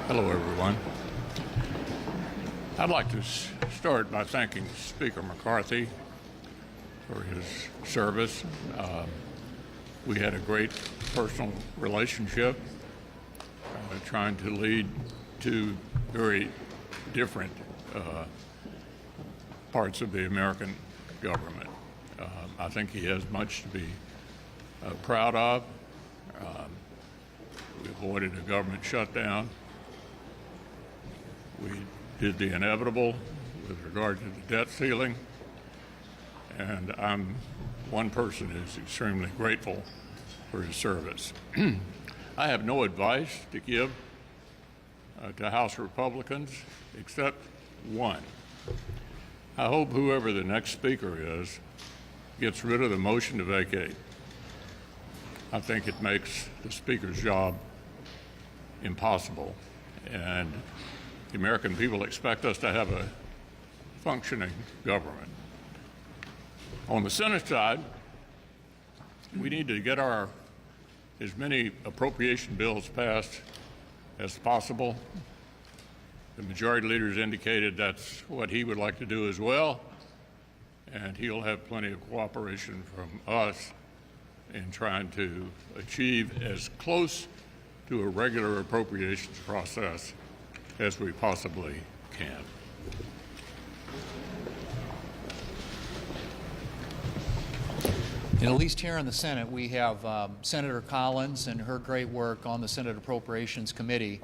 Hello, everyone. I'd like to start by thanking Speaker McCarthy for his service. We had a great personal relationship, trying to lead two very different parts of the American government. I think he has much to be proud of. We avoided a government shutdown. We did the inevitable with regard to the debt ceiling, and I'm one person who's extremely grateful for his service. I have no advice to give to House Republicans except one. I hope whoever the next speaker is gets rid of the motion to vacate. I think it makes the speaker's job impossible, and the American people expect us to have a functioning government. On the Senate side, we need to get as many appropriation bills passed as possible. The majority leader has indicated that's what he would like to do as well, and he'll have plenty of cooperation from us in trying to achieve as close to a regular appropriations process as we possibly can. And at least here in the Senate, we have Senator Collins and her great work on the Senate Appropriations Committee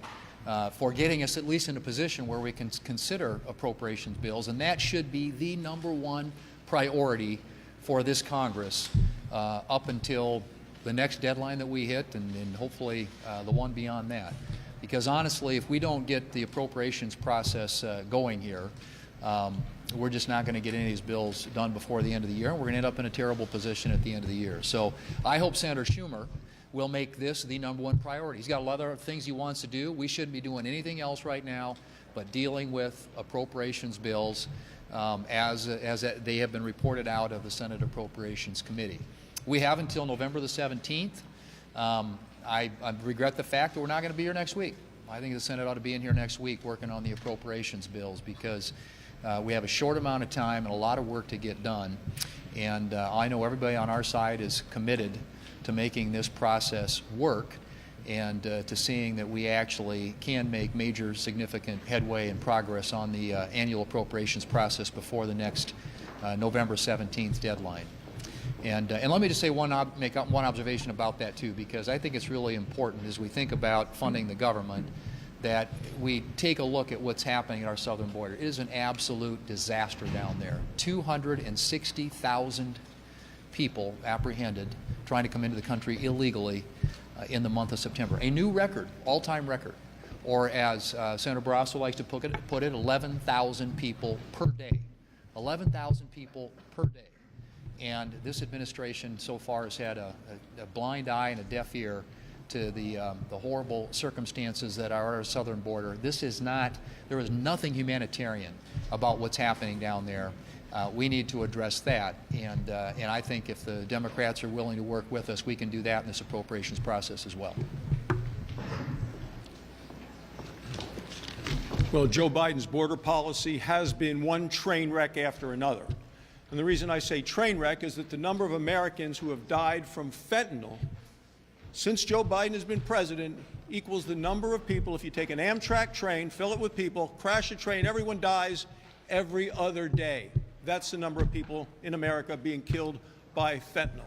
for getting us at least in a position where we can consider appropriations bills, and that should be the #1 priority for this Congress up until the next deadline that we hit, and hopefully the one beyond that. Because honestly, if we don't get the appropriations process going here, we're just not going to get any of these bills done before the end of the year, and we're going to end up in a terrible position at the end of the year. So I hope Senator Schumer will make this the #1 priority. He's got a lot of other things he wants to do. We shouldn't be doing anything else right now but dealing with appropriations bills as they have been reported out of the Senate Appropriations Committee. We have until November the 17th. I regret the fact that we're not going to be here next week. I think the Senate ought to be in here next week working on the appropriations bills, because we have a short amount of time and a lot of work to get done. And I know everybody on our side is committed to making this process work and to seeing that we actually can make major significant headway and progress on the annual appropriations process before the next November 17th deadline. And let me just say make one observation about that too, because I think it's really important as we think about funding the government that we take a look at what's happening at our southern border. It is an absolute disaster down there. 260,000 people apprehended trying to come into the country illegally in the month of September. A new record, all-time record. Or as Senator Barrasso likes to put it, 11,000 people per day. 11,000 people per day. And this administration so far has had a blind eye and a deaf ear to the horrible circumstances that are at our southern border. There is nothing humanitarian about what's happening down there. We need to address that, and I think if the Democrats are willing to work with us, we can do that in this appropriations process as well. Well, Joe Biden's border policy has been one train wreck after another. And the reason I say train wreck is that the number of Americans who have died from fentanyl since Joe Biden has been president equals the number of people, if you take an Amtrak train, fill it with people, crash a train, everyone dies every other day. That's the number of people in America being killed by fentanyl.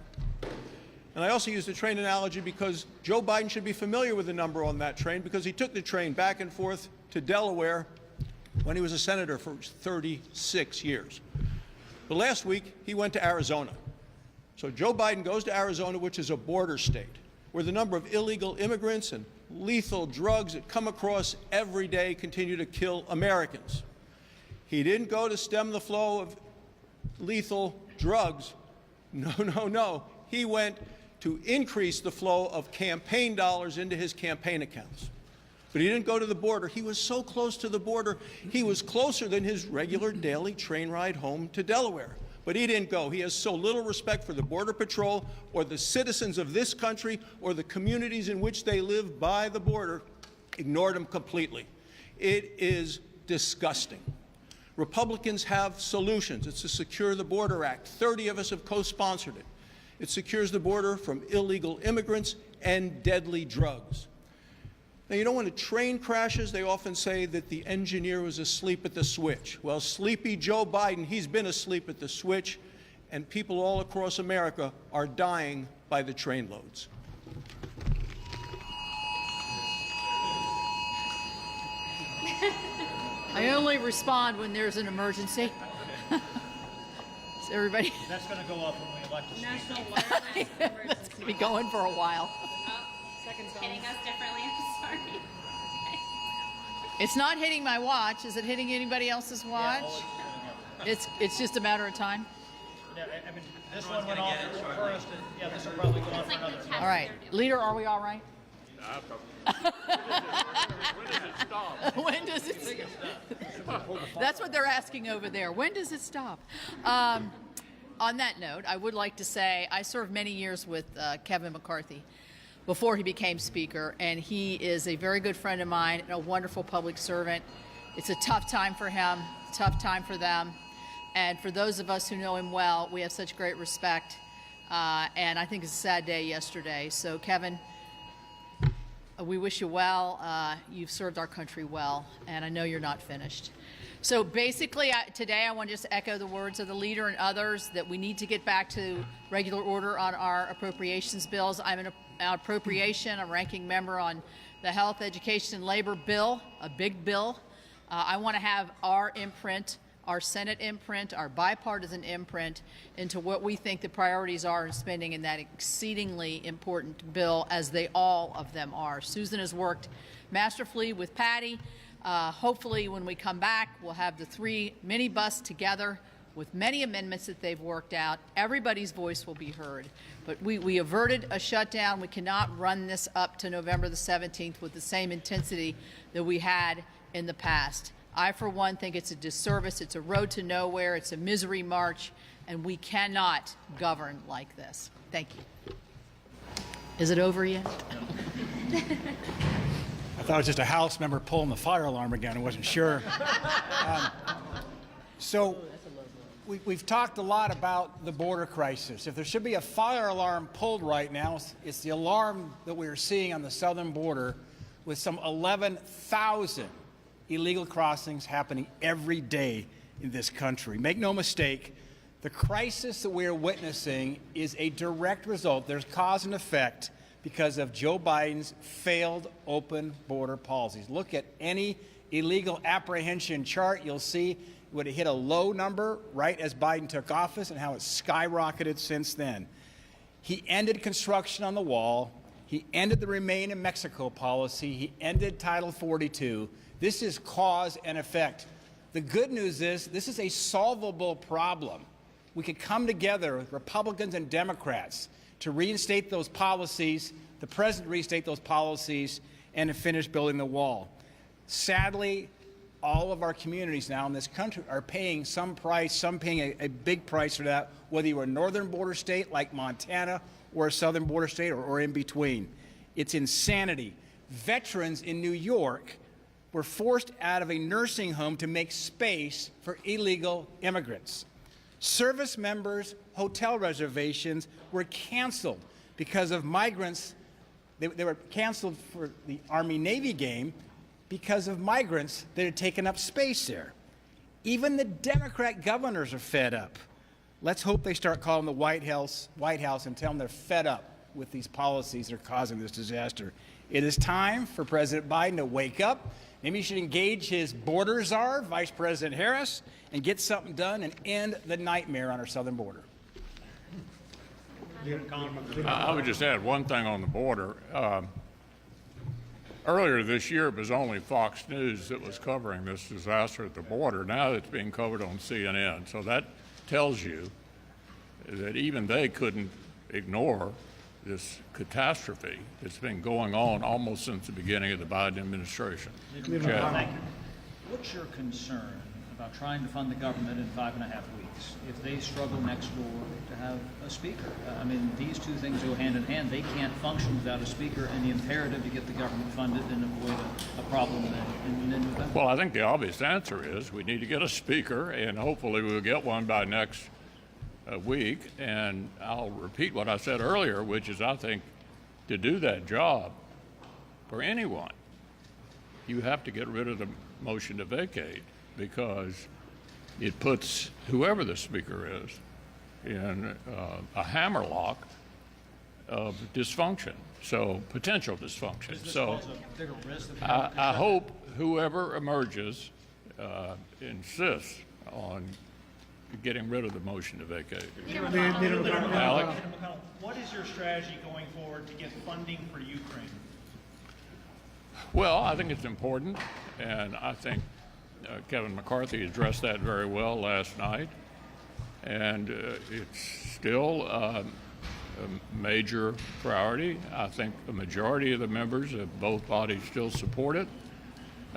And I also use the train analogy because Joe Biden should be familiar with the number on that train, because he took the train back and forth to Delaware when he was a senator for 36 years. But last week, he went to Arizona. So Joe Biden goes to Arizona, which is a border state, where the number of illegal immigrants and lethal drugs that come across every day continue to kill Americans. He didn't go to stem the flow of lethal drugs. No. He went to increase the flow of campaign dollars into his campaign accounts. But he didn't go to the border. He was so close to the border, he was closer than his regular daily train ride home to Delaware. But he didn't go. He has so little respect for the Border Patrol or the citizens of this country or the communities in which they live by the border ignored them completely. It is disgusting. Republicans have solutions. It's the Secure the Border Act. 30 of us have co-sponsored it. It secures the border from illegal immigrants and deadly drugs. Now, you know, when a train crashes, they often say that the engineer was asleep at the switch. Well, sleepy Joe Biden, he's been asleep at the switch, and people all across America are dying by the trainloads. I only respond when there's an emergency. Is everybody? That's going to go off when we elect a speaker. National wireless emergency. That's going to be going for a while. Hitting us differently. I'm sorry. It's not hitting my watch. Is it hitting anybody else's watch? It's just a matter of time. Yeah, I mean, this one went off first, and yeah, this will probably go on for another. All right, leader, are we all right? When does it stop? That's what they're asking over there. When does it stop? On that note, I would like to say I served many years with Kevin McCarthy before he became Speaker, and he is a very good friend of mine and a wonderful public servant. It's a tough time for him, tough time for them. And for those of us who know him well, we have such great respect. And I think it's a sad day yesterday. So, Kevin, we wish you well. You've served our country well, and I know you're not finished. So basically, today I want to just echo the words of the leader and others that we need to get back to regular order on our appropriations bills. I'm an appropriation, a ranking member on the Health, Education, and Labor bill, a big bill. I want to have our imprint, our Senate imprint, our bipartisan imprint into what we think the priorities are in spending in that exceedingly important bill, as they all of them are. Susan has worked masterfully with Patty. Hopefully when we come back, we'll have the three minibus together with many amendments that they've worked out. Everybody's voice will be heard. But we averted a shutdown. We cannot run this up to November the 17th with the same intensity that we had in the past. I, for one, think it's a disservice. It's a road to nowhere. It's a misery march, and we cannot govern like this. Thank you. Is it over yet? I thought it was just a House member pulling the fire alarm again. I wasn't sure. So we've talked a lot about the border crisis. If there should be a fire alarm pulled right now, it's the alarm that we are seeing on the southern border with some 11,000 illegal crossings happening every day in this country. Make no mistake, the crisis that we are witnessing is a direct result. There's cause and effect because of Joe Biden's failed open border policies. Look at any illegal apprehension chart. You'll see it would have hit a low number right as Biden took office and how it's skyrocketed since then. He ended construction on the wall. He ended the Remain in Mexico policy. He ended Title 42. This is cause and effect. The good news is this is a solvable problem. We could come together, Republicans and Democrats, to reinstate those policies, the president reinstate those policies, and to finish building the wall. Sadly, all of our communities now in this country are paying some price, some paying a big price for that, whether you're a northern border state like Montana or a southern border state or in between. It's insanity. Veterans in New York were forced out of a nursing home to make space for illegal immigrants. Service members' hotel reservations were canceled because of migrants. They were canceled for the Army-Navy game because of migrants that had taken up space there. Even the Democrat governors are fed up. Let's hope they start calling the White House and tell them they're fed up with these policies that are causing this disaster. It is time for President Biden to wake up. Maybe he should engage his border czar, Vice President Harris, and get something done and end the nightmare on our southern border. I would just add one thing on the border. Earlier this year, it was only Fox News that was covering this disaster at the border. Now it's being covered on CNN. So that tells you that even they couldn't ignore this catastrophe that's been going on almost since the beginning of the Biden administration. Thank you. What's your concern about trying to fund the government in 5.5 weeks, if they struggle next door to have a speaker. I mean, these two things go hand in hand. They can't function without a speaker, and the imperative to get the government funded and avoid a problem in November. Well, I think the obvious answer is we need to get a speaker, and hopefully we'll get one by next week. And I'll repeat what I said earlier, which is I think to do that job for anyone, you have to get rid of the motion to vacate, because it puts whoever the speaker is in a hammerlock of dysfunction, so potential dysfunction. So I hope whoever emerges insists on getting rid of the motion to vacate. Alex? What is your strategy going forward to get funding for Ukraine? Well, I think it's important, and I think Kevin McCarthy addressed that very well last night, and it's still a major priority. I think the majority of the members of both bodies still support it.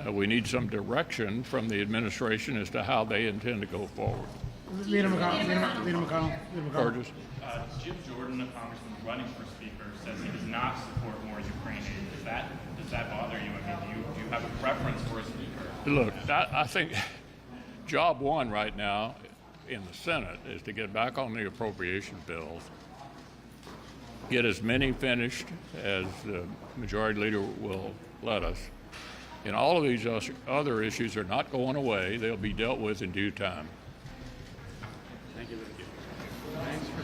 We need some direction from the administration as to how they intend to go forward. Leader McConnell. Burgess? Jim Jordan, a congressman running for speaker, says he does not support more Ukraine aid. Does that bother you? I mean, do you have a preference for a speaker? Look, I think job one right now in the Senate is to get back on the appropriation bills, get as many finished as the majority leader will let us. And all of these other issues are not going away. They'll be dealt with in due time. Thanks for